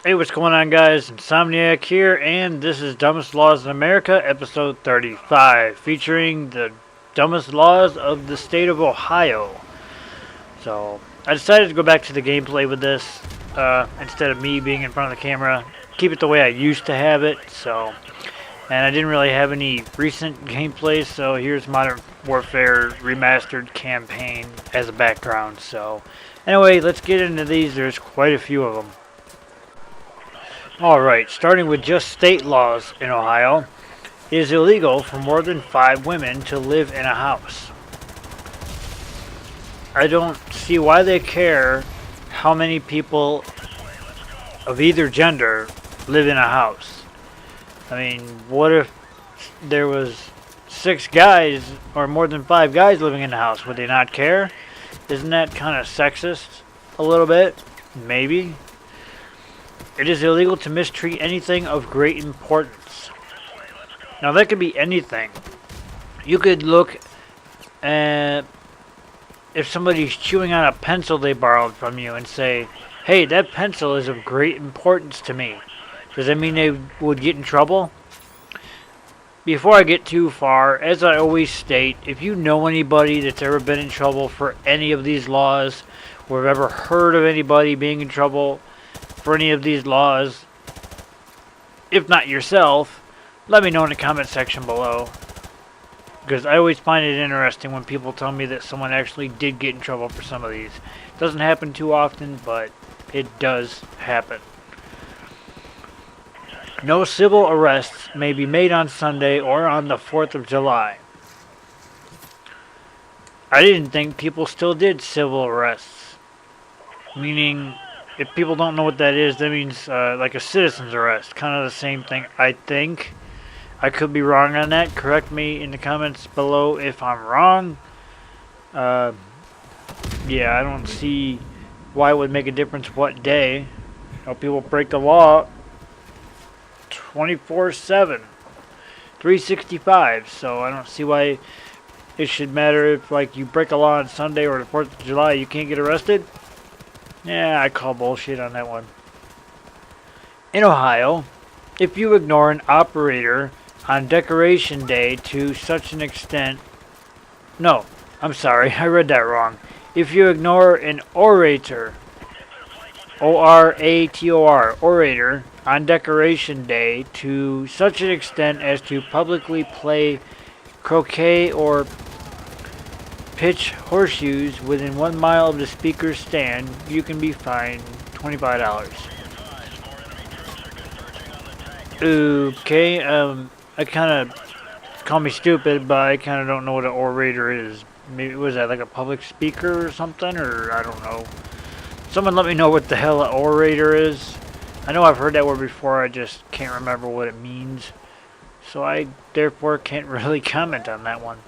Hey, what's going on, guys? Insomniac here, and this is Dumbest Laws in America, episode 35, featuring the dumbest laws of the state of Ohio. So, I decided to go back to the gameplay with this, instead of me being in front of the camera. Keep it the way I used to have it, and I didn't really have any recent gameplays, so here's Modern Warfare Remastered Campaign as a background. So, anyway, let's get into these. There's quite a few of them. Alright, starting with just state laws in Ohio. It is illegal for more than 5 women to live in a house. I don't see why they care how many people of either gender live in a house. I mean, what if there was 6 guys or more than 5 guys living in the house? Would they not care? Isn't that kind of sexist a little bit? Maybe. It is illegal to mistreat anything of great importance. Now that could be anything. You could look at if somebody's chewing on a pencil they borrowed from you and say, hey, that pencil is of great importance to me. Does that mean they would get in trouble? Before I get too far, as I always state, if you know anybody that's ever been in trouble for any of these laws, or have ever heard of anybody being in trouble for any of these laws, if not yourself, let me know in the comment section below, because I always find it interesting when people tell me that someone actually did get in trouble for some of these. It doesn't happen too often, but it does happen. No civil arrests may be made on Sunday or on the 4th of July. I didn't think people still did civil arrests, meaning if people don't know what that is, that means like a citizen's arrest. Kind of the same thing, I think. I could be wrong on that. Correct me in the comments below if I'm wrong. Yeah, I don't see why it would make a difference what day. You know, people break the law 24/7, 365. So I don't see why it should matter if, like, you break a law on Sunday or the 4th of July, you can't get arrested. Yeah, I call bullshit on that one. In Ohio, if you ignore an operator on Decoration Day to such an extent... No, I'm sorry, I read that wrong. If you ignore an orator, O-R-A-T-O-R, orator, on Decoration Day to such an extent as to publicly play croquet or pitch horseshoes within 1 mile of the speaker's stand, you can be fined $25. Okay, I kind of, call me stupid, but I kind of don't know what an orator is. Maybe, was that like a public speaker or something, or I don't know. Someone let me know what the hell an orator is. I know I've heard that word before, I just can't remember what it means. So I, therefore, can't really comment on that one.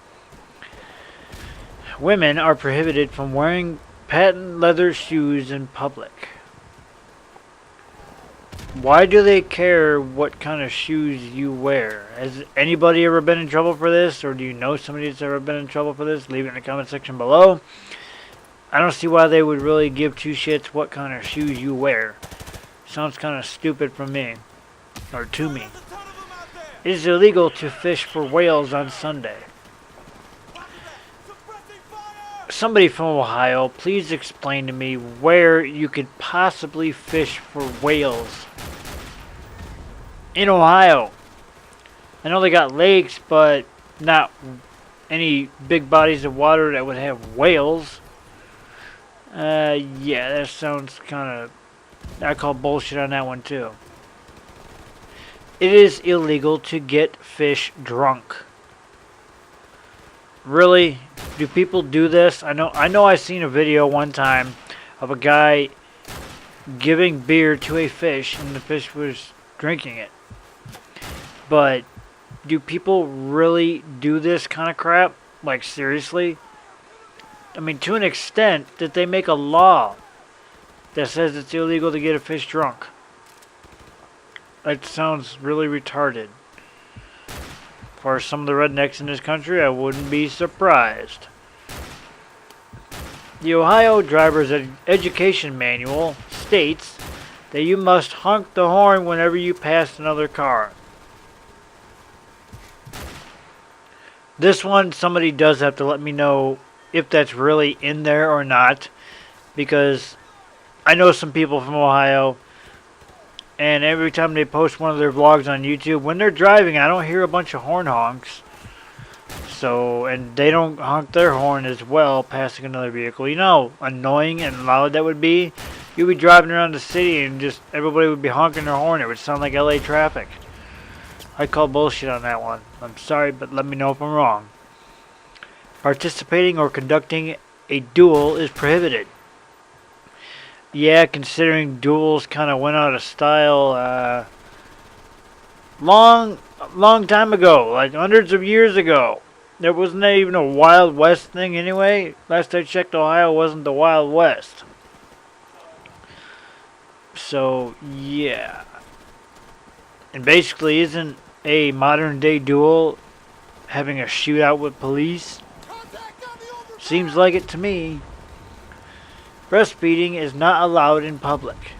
Women are prohibited from wearing patent leather shoes in public. Why do they care what kind of shoes you wear? Has anybody ever been in trouble for this? Or do you know somebody that's ever been in trouble for this? Leave it in the comment section below. I don't see why they would really give two shits what kind of shoes you wear. Sounds kind of stupid from me. Or to me. It is illegal to fish for whales on Sunday. Somebody from Ohio, please explain to me where you could possibly fish for whales in Ohio. I know they got lakes, but not any big bodies of water that would have whales. Yeah, that sounds kind of... I call bullshit on that one too. It is illegal to get fish drunk. Really? Do people do this? I know I seen a video one time of a guy giving beer to a fish and the fish was drinking it. But do people really do this kind of crap? Like, seriously? I mean, to an extent that they make a law that says it's illegal to get a fish drunk. That sounds really retarded. For some of the rednecks in this country, I wouldn't be surprised. The Ohio Driver's Education Manual states that you must honk the horn whenever you pass another car. This one, somebody does have to let me know if that's really in there or not, because I know some people from Ohio, and every time they post one of their vlogs on YouTube, when they're driving, I don't hear a bunch of horn honks. So, and they don't honk their horn as well passing another vehicle. You know how annoying and loud that would be? You'd be driving around the city and just everybody would be honking their horn. It would sound like LA traffic. I call bullshit on that one. I'm sorry, but let me know if I'm wrong. Participating or conducting a duel is prohibited. Yeah, considering duels kind of went out of style long time ago, like hundreds of years ago. There wasn't even a Wild West thing anyway. Last I checked, Ohio wasn't the Wild West. So, yeah. And basically, isn't a modern day duel having a shootout with police? Seems like it to me. Breastfeeding is not allowed in public.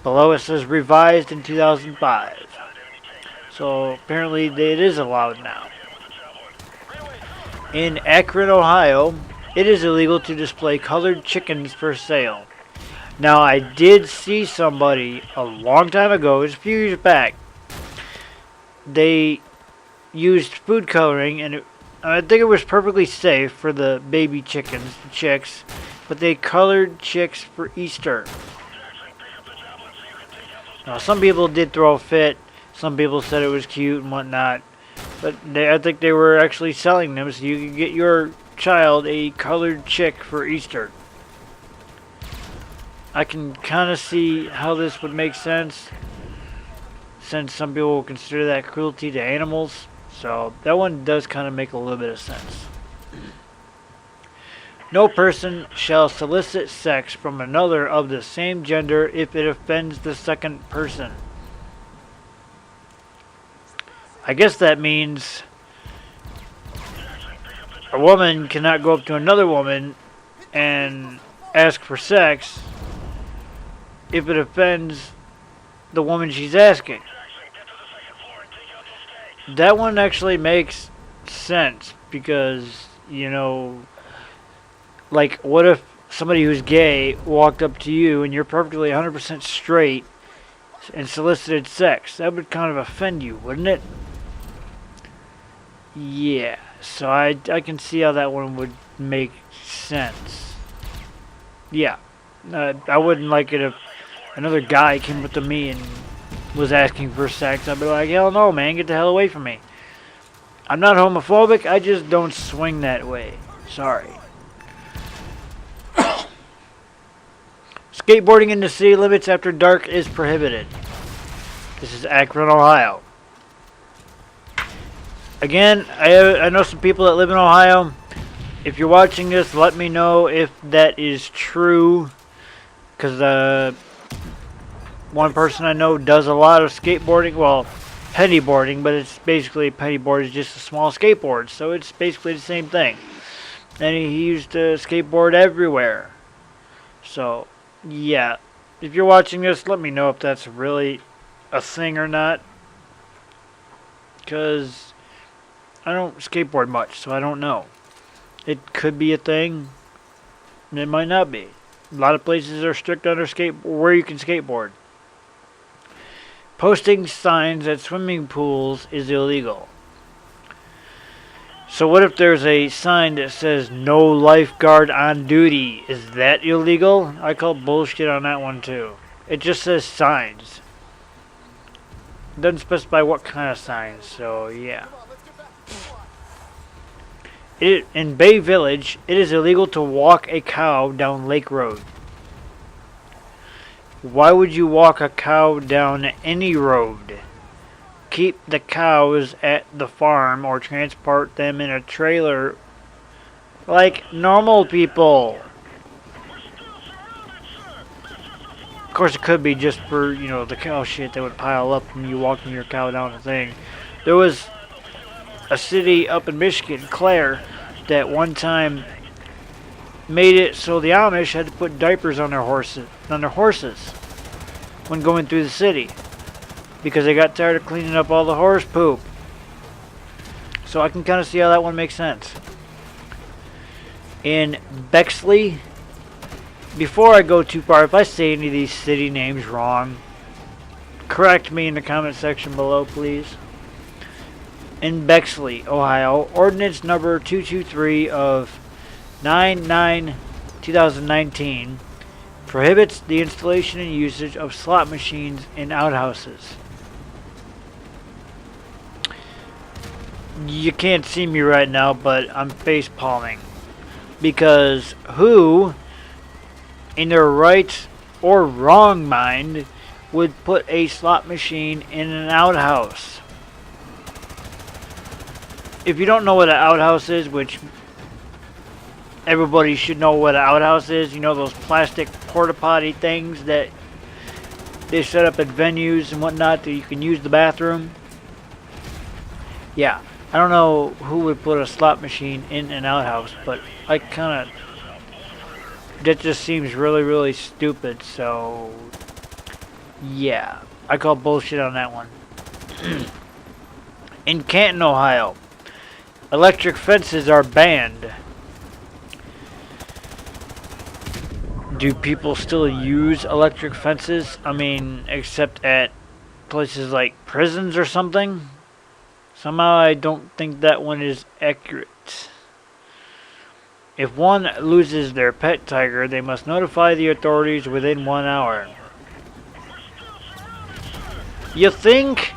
Below it says revised in 2005. So apparently it is allowed now. In Akron, Ohio, it is illegal to display colored chickens for sale. Now I did see somebody a long time ago, it was a few years back. They used food coloring, and I think it was perfectly safe for the baby chickens, the chicks, but they colored chicks for Easter. Now some people did throw a fit, some people said it was cute and whatnot, but I think they were actually selling them so you could get your child a colored chick for Easter. I can kind of see how this would make sense, since some people will consider that cruelty to animals. So that one does kind of make a little bit of sense. No person shall solicit sex from another of the same gender if it offends the second person. I guess that means a woman cannot go up to another woman and ask for sex if it offends the woman she's asking. That one actually makes sense because, you know, like, what if somebody who's gay walked up to you and you're perfectly 100% straight and solicited sex? That would kind of offend you, wouldn't it? Yeah, so I can see how that one would make sense. Yeah, I wouldn't like it if another guy came up to me and was asking for sex. I'd be like, hell no, man, get the hell away from me. I'm not homophobic, I just don't swing that way. Sorry. Skateboarding in the city limits after dark is prohibited. This is Akron, Ohio. Again, I know some people that live in Ohio. If you're watching this, let me know if that is true. Because one person I know does a lot of skateboarding. Well, pennyboarding, but it's basically pennyboard is just a small skateboard. So it's basically the same thing. And he used to skateboard everywhere. So, yeah. If you're watching this, let me know if that's really a thing or not. Because I don't skateboard much, so I don't know. It could be a thing. And it might not be. A lot of places are strict on where you can skateboard. Posting signs at swimming pools is illegal. So what if there's a sign that says no lifeguard on duty? Is that illegal? I call bullshit on that one too. It just says signs. It doesn't specify what kind of signs, so yeah. In Bay Village, it is illegal to walk a cow down Lake Road. Why would you walk a cow down any road? Keep the cows at the farm or transport them in a trailer like normal people. Of course, it could be just for, you know, the cow shit that would pile up when you walking your cow down the thing. There was a city up in Michigan, Clare, that one time made it so the Amish had to put diapers on their horses. when going through the city because they got tired of cleaning up all the horse poop. So I can kind of see how that one makes sense. In Bexley, before I go too far, if I say any of these city names wrong, correct me in the comment section below, please. In Bexley, Ohio, ordinance number 223 of 9/9/2019 prohibits the installation and usage of slot machines in outhouses. You can't see me right now, but I'm face palming. Because who, in their right or wrong mind, would put a slot machine in an outhouse? If you don't know what an outhouse is, which everybody should know what an outhouse is, you know those plastic porta potty things that they set up at venues and whatnot that you can use the bathroom? Yeah. I don't know who would put a slot machine in an outhouse, but I kind of... that just seems really, really stupid, so... yeah. I call bullshit on that one. In Canton, Ohio, electric fences are banned. Do people still use electric fences? I mean, except at places like prisons or something? Somehow I don't think that one is accurate. If one loses their pet tiger, they must notify the authorities within 1 hour. You think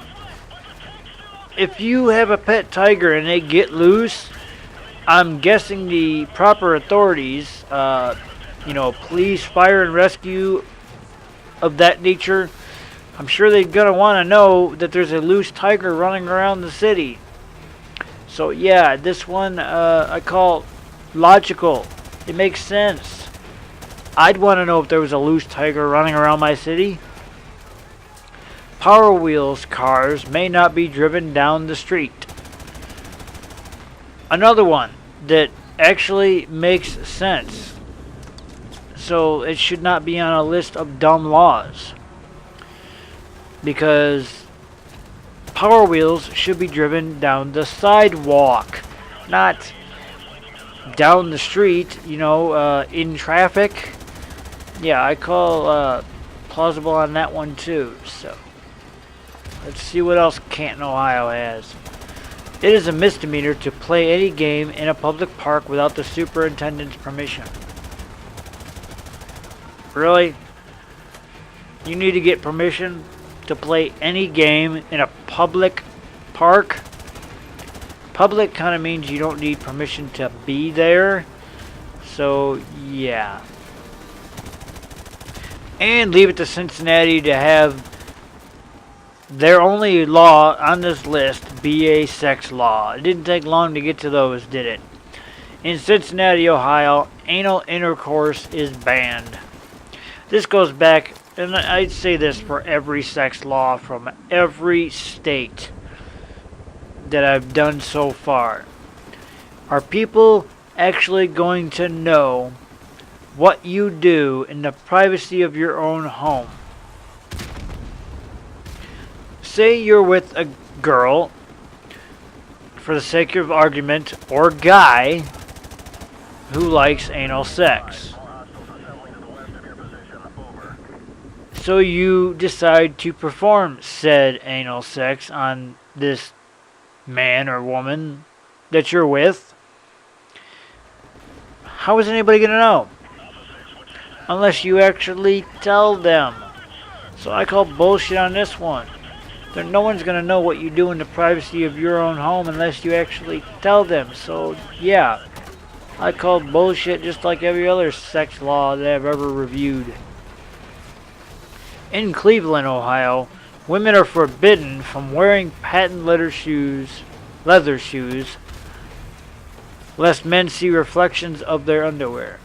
if you have a pet tiger and they get loose, I'm guessing the proper authorities, police, fire and rescue of that nature, I'm sure they're going to want to know that there's a loose tiger running around the city. So yeah, this one I call logical. It makes sense. I'd want to know if there was a loose tiger running around my city. Power Wheels cars may not be driven down the street. Another one that actually makes sense. So it should not be on a list of dumb laws. Because Power Wheels should be driven down the sidewalk, not down the street, in traffic. Yeah, I call plausible on that one too. So let's see what else Canton, Ohio has. It is a misdemeanor to play any game in a public park without the superintendent's permission. Really? You need to get permission to play any game in a public park? Public kind of means you don't need permission to be there. So, yeah. And leave it to Cincinnati to have their only law on this list be a sex law. It didn't take long to get to those, did it? In Cincinnati, Ohio, anal intercourse is banned. This goes back, and I'd say this for every sex law from every state that I've done so far. Are people actually going to know what you do in the privacy of your own home? Say you're with a girl, for the sake of argument, or guy who likes anal sex. So you decide to perform said anal sex on this man or woman that you're with. How is anybody going to know? Unless you actually tell them. So I call bullshit on this one. No one's going to know what you do in the privacy of your own home unless you actually tell them. So yeah, I call bullshit just like every other sex law that I've ever reviewed. In Cleveland, Ohio, women are forbidden from wearing patent leather shoes, lest men see reflections of their underwear.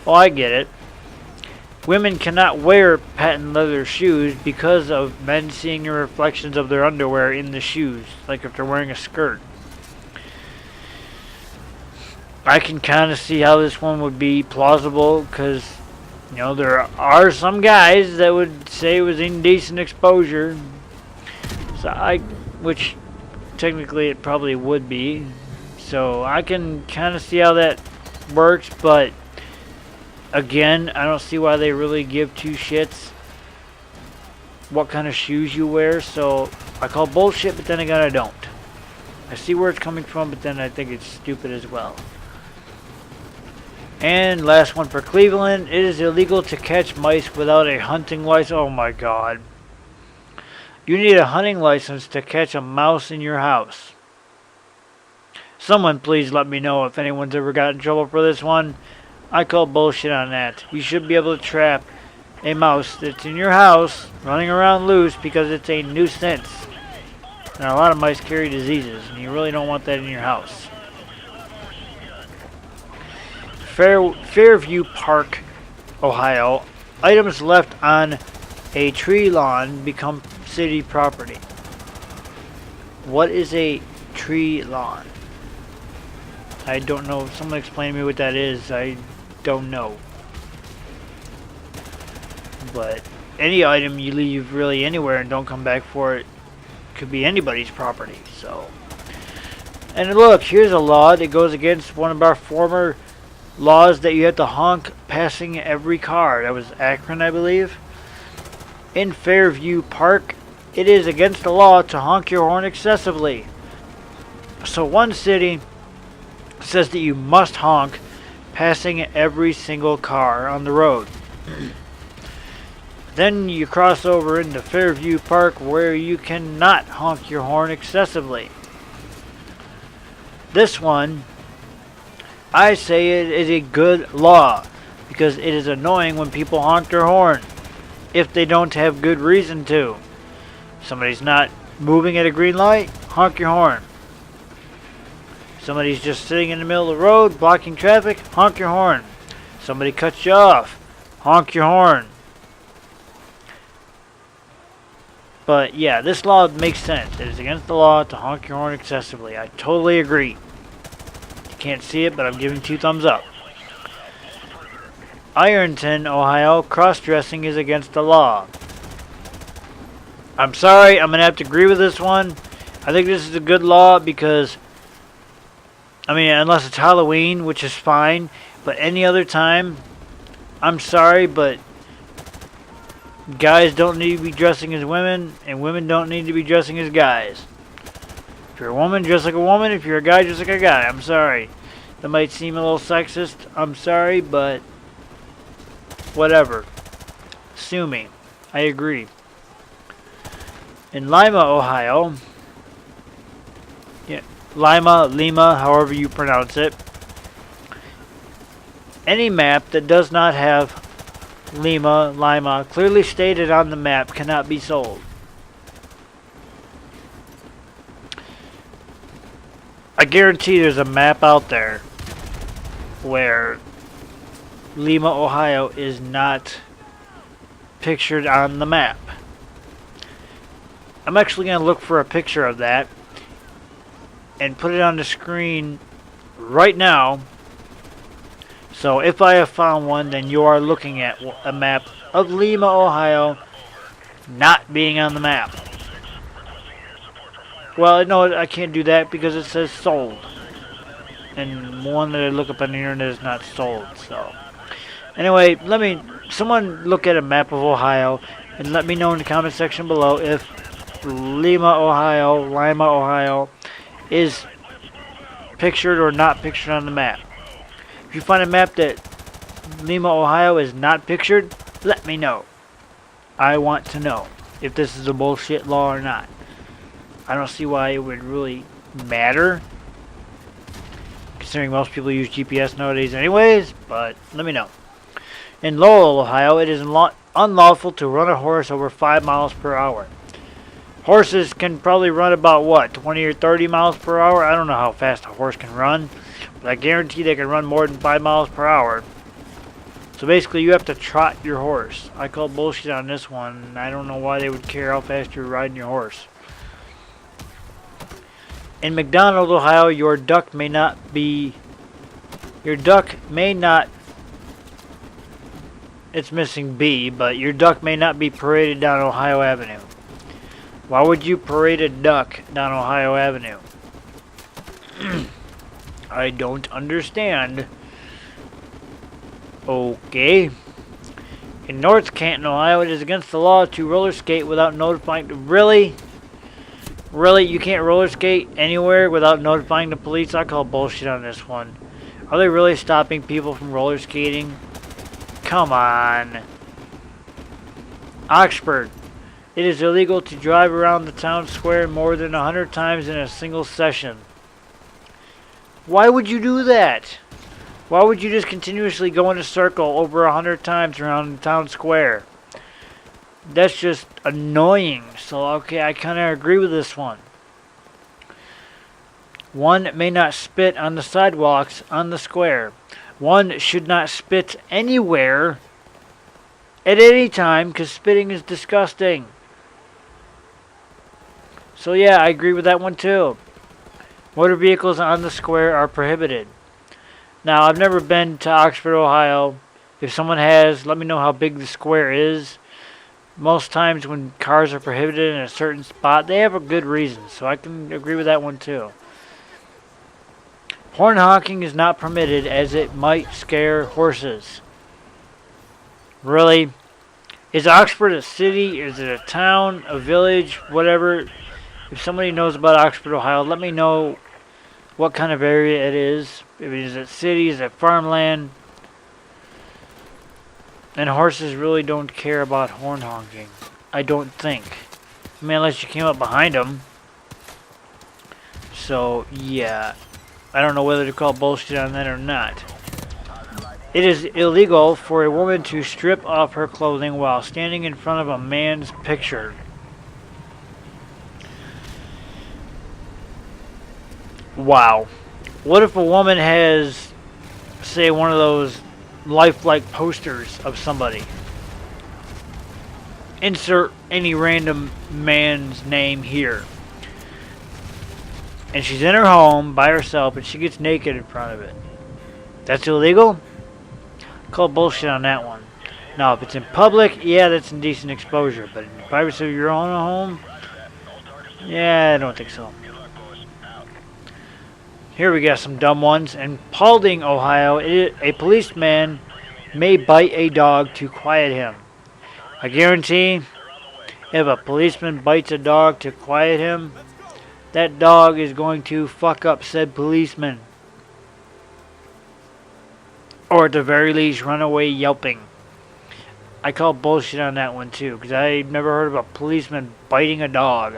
Well, I get it. Women cannot wear patent leather shoes because of men seeing the reflections of their underwear in the shoes, like if they're wearing a skirt. I can kind of see how this one would be plausible, because You know, there are some guys that would say it was indecent exposure. Which technically it probably would be. So I can kind of see how that works, but again, I don't see why they really give two shits what kind of shoes you wear. So I call bullshit, but then again I don't. I see where it's coming from, but then I think it's stupid as well. And last one for Cleveland. It is illegal to catch mice without a hunting license. Oh my god. You need a hunting license to catch a mouse in your house. Someone please let me know if anyone's ever got in trouble for this one. I call bullshit on that. You should be able to trap a mouse that's in your house running around loose because it's a nuisance. And a lot of mice carry diseases, and you really don't want that in your house. Fairview Park, Ohio. Items left on a tree lawn become city property. What is a tree lawn? I don't know. Someone explain to me what that is. I don't know. But any item you leave really anywhere and don't come back for it could be anybody's property. So, and look, here's a law that goes against one of our former laws that you have to honk passing every car. That was Akron, I believe. In Fairview Park, it is against the law to honk your horn excessively. So one city says that you must honk passing every single car on the road. Then you cross over into Fairview Park where you cannot honk your horn excessively. This one, I say it is a good law because it is annoying when people honk their horn if they don't have good reason to. Somebody's not moving at a green light, honk your horn. Somebody's just sitting in the middle of the road blocking traffic, honk your horn. Somebody cuts you off, honk your horn. But yeah, this law makes sense. It is against the law to honk your horn excessively. I totally agree. You can't see it, but I'm giving 2 thumbs up. Ironton, Ohio. Cross-dressing is against the law. I'm sorry, I'm going to have to agree with this one. I think this is a good law because, I mean, unless it's Halloween, which is fine, but any other time, I'm sorry, but guys don't need to be dressing as women, and women don't need to be dressing as guys. If you're a woman, dress like a woman. If you're a guy, dress like a guy. I'm sorry. That might seem a little sexist. I'm sorry, but whatever. Sue me. I agree. In Lima, Ohio, Lima, however you pronounce it, any map that does not have Lima, clearly stated on the map cannot be sold. I guarantee there's a map out there where Lima, Ohio is not pictured on the map. I'm actually going to look for a picture of that and put it on the screen right now. So if I have found one, then you are looking at a map of Lima, Ohio not being on the map. Well, no, I can't do that because it says sold. And one that I look up on the internet is not sold. So anyway, someone look at a map of Ohio and let me know in the comment section below if Lima, Ohio is pictured or not pictured on the map. If you find a map that Lima, Ohio is not pictured, let me know. I want to know if this is a bullshit law or not. I don't see why it would really matter, considering most people use GPS nowadays anyways, but let me know. In Lowell, Ohio, it is unlawful to run a horse over 5 miles per hour. Horses can probably run about, what, 20 or 30 miles per hour? I don't know how fast a horse can run, but I guarantee they can run more than 5 miles per hour. So basically, you have to trot your horse. I call bullshit on this one. I don't know why they would care how fast you're riding your horse. In McDonald, Ohio, your duck may not it's missing B, but your duck may not be paraded down Ohio Avenue. Why would you parade a duck down Ohio Avenue? I don't understand. Okay. In North Canton, Ohio, it is against the law to roller skate without notifying... Really? Really? You can't roller skate anywhere without notifying the police? I call bullshit on this one. Are they really stopping people from roller skating? Come on. Oxford. It is illegal to drive around the town square more than 100 times in a single session. Why would you do that? Why would you just continuously go in a circle over 100 times around the town square? That's just annoying. So, okay, I kind of agree with this one. One may not spit on the sidewalks on the square. One should not spit anywhere at any time because spitting is disgusting. So, yeah, I agree with that one too. Motor vehicles on the square are prohibited. Now, I've never been to Oxford, Ohio. If someone has, let me know how big the square is. Most times when cars are prohibited in a certain spot, they have a good reason. So I can agree with that one too. Horn honking is not permitted as it might scare horses. Really? Is Oxford a city? Is it a town? A village? Whatever. If somebody knows about Oxford, Ohio, let me know what kind of area it is. If it is a city, is it farmland? And horses really don't care about horn honking. I don't think. I mean, unless you came up behind them. So, yeah. I don't know whether to call bullshit on that or not. It is illegal for a woman to strip off her clothing while standing in front of a man's picture. Wow. What if a woman has, say, one of those lifelike posters of somebody? Insert any random man's name here. And she's in her home by herself and she gets naked in front of it. That's illegal? Call bullshit on that one. Now, if it's in public, yeah, that's indecent exposure. But in the privacy of your own home, yeah, I don't think so. Here we got some dumb ones. In Paulding, Ohio, a policeman may bite a dog to quiet him. I guarantee if a policeman bites a dog to quiet him, that dog is going to fuck up said policeman. Or at the very least, run away yelping. I call bullshit on that one too, because I've never heard of a policeman biting a dog.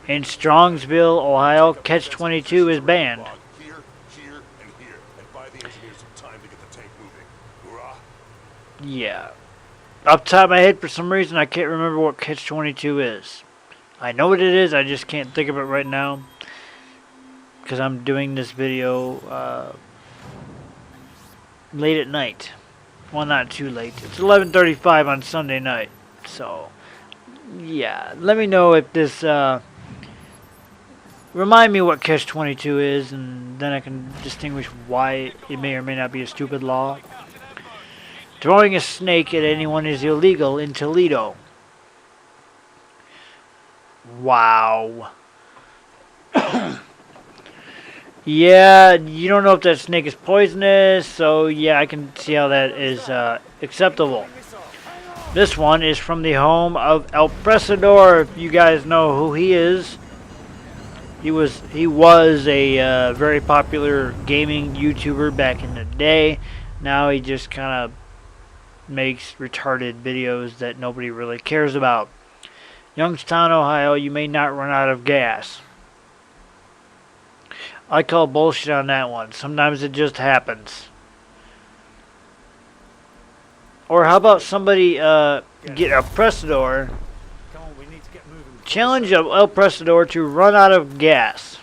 In Strongsville, Ohio, Catch-22 is banned. Yeah. Up top of my head, for some reason, I can't remember what Catch-22 is. I know what it is, I just can't think of it right now. Because I'm doing this video late at night. Well, not too late. It's 11:35 on Sunday night. So, yeah. Let me know if this... remind me what Catch-22 is, and then I can distinguish why it may or may not be a stupid law. Throwing a snake at anyone is illegal in Toledo. Wow. Yeah, you don't know if that snake is poisonous, so yeah, I can see how that is acceptable. This one is from the home of El Presador. If you guys know who he is. He was a very popular gaming YouTuber back in the day. Now he just kind of makes retarded videos that nobody really cares about. Youngstown, Ohio, you may not run out of gas. I call bullshit on that one. Sometimes it just happens. Or how about somebody get a Presador, challenge El Presador to run out of gas.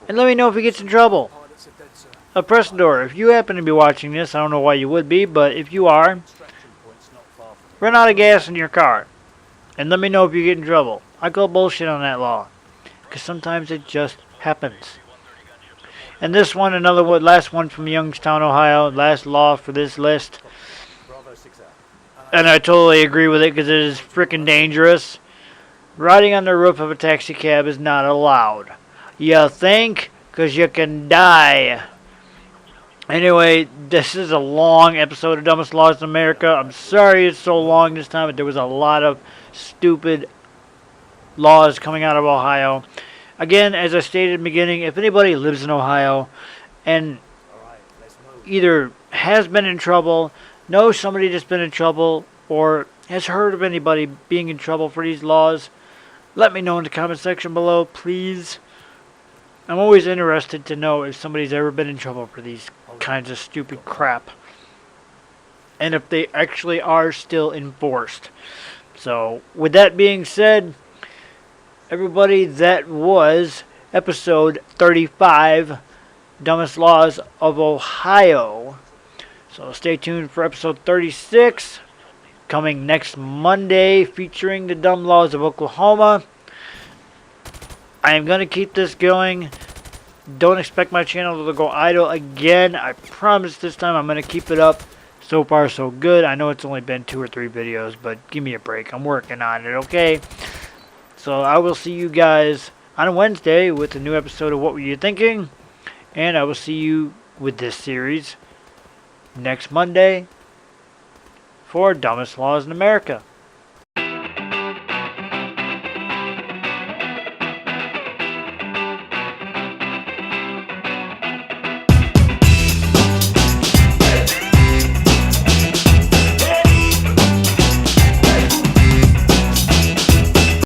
And let me know if he gets in trouble. El Presador, if you happen to be watching this, I don't know why you would be, but if you are, run out of gas in your car. And let me know if you get in trouble. I call bullshit on that law. Because sometimes it just happens. And this one, another one, last one from Youngstown, Ohio. Last law for this list. And I totally agree with it because it is freaking dangerous. Riding on the roof of a taxi cab is not allowed. You think? Because you can die. Anyway, this is a long episode of Dumbest Laws in America. I'm sorry it's so long this time, but there was a lot of stupid laws coming out of Ohio. Again, as I stated in the beginning, if anybody lives in Ohio and either has been in trouble, knows somebody that's been in trouble, or has heard of anybody being in trouble for these laws, let me know in the comment section below, please. I'm always interested to know if somebody's ever been in trouble for these kinds of stupid crap. And if they actually are still enforced. So, with that being said, everybody, that was episode 35, Dumbest Laws of Ohio. So stay tuned for episode 36, coming next Monday, featuring the dumb laws of Oklahoma. I am going to keep this going. Don't expect my channel to go idle again. I promise this time I'm going to keep it up. So far, so good. I know it's only been 2 or 3 videos, but give me a break. I'm working on it, okay? So I will see you guys on Wednesday with a new episode of What Were You Thinking? And I will see you with this series next Monday for Dumbest Laws in America.